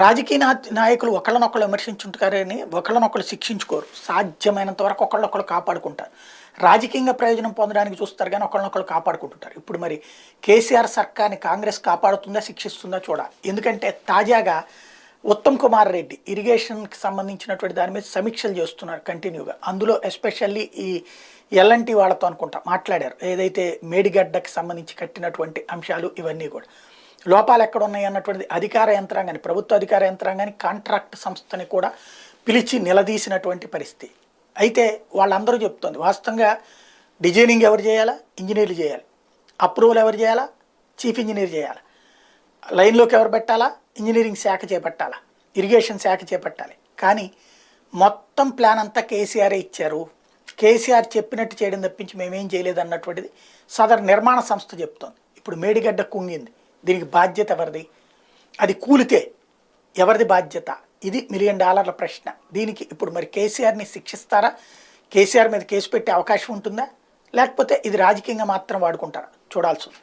రాజకీయ నాయకులు ఒకళ్ళనొకళ్ళు విమర్శించుంటారని ఒకళ్ళనొకళ్ళు శిక్షించుకోరు. సాధ్యమైనంత వరకు ఒకళ్ళనొకళ్ళు కాపాడుకుంటారు. రాజకీయంగా ప్రయోజనం పొందడానికి చూస్తారు కానీ ఒకళ్ళనొకళ్ళు కాపాడుకుంటుంటారు. ఇప్పుడు మరి కేసీఆర్ సర్కార్ని కాంగ్రెస్ కాపాడుతుందా, శిక్షిస్తుందా చూడాలి. ఎందుకంటే తాజాగా ఉత్తమ్ కుమార్ రెడ్డి ఇరిగేషన్కి సంబంధించినటువంటి దాని మీద సమీక్షలు చేస్తున్నారు కంటిన్యూగా. అందులో ఎస్పెషల్లీ ఈ ఎల్ఎన్టీ వాళ్ళతో అనుకుంటా మాట్లాడారు. ఏదైతే మేడిగడ్డకి సంబంధించి కట్టినటువంటి అంశాలు ఇవన్నీ కూడా లోపాలు ఎక్కడ ఉన్నాయి అన్నటువంటిది అధికార యంత్రాంగాన్ని, ప్రభుత్వ అధికార యంత్రాంగాన్ని, కాంట్రాక్ట్ సంస్థని కూడా పిలిచి నిలదీసినటువంటి పరిస్థితి. అయితే వాళ్ళందరూ చెప్తోంది వాస్తవంగా డిజైనింగ్ ఎవరు చేయాలా, ఇంజనీర్లు చేయాలి. అప్రూవల్ ఎవరు చేయాలా, చీఫ్ ఇంజనీర్ చేయాలి. లైన్లోకి ఎవరు పెట్టాలా, ఇంజనీరింగ్ శాఖ చేపట్టాలా, ఇరిగేషన్ శాఖ చేపట్టాలి. కానీ మొత్తం ప్లాన్ అంతా కేసీఆరే ఇచ్చారు. కేసీఆర్ చెప్పినట్టు చేయడం తప్పించి మేమేం చేయలేదు అన్నటువంటిది సదరు నిర్మాణ సంస్థ చెప్తోంది. ఇప్పుడు మేడిగడ్డ కుంగింది, దీనికి బాధ్యత ఎవరిది? అది కూలితే ఎవరిది బాధ్యత? ఇది $1 మిలియన్ ప్రశ్న. దీనికి ఇప్పుడు మరి కేసీఆర్ని శిక్షిస్తారా, కేసీఆర్ మీద కేసు పెట్టే అవకాశం ఉంటుందా, లేకపోతే ఇది రాజకీయంగా మాత్రం వాడుకుంటారా చూడాల్సి ఉంది.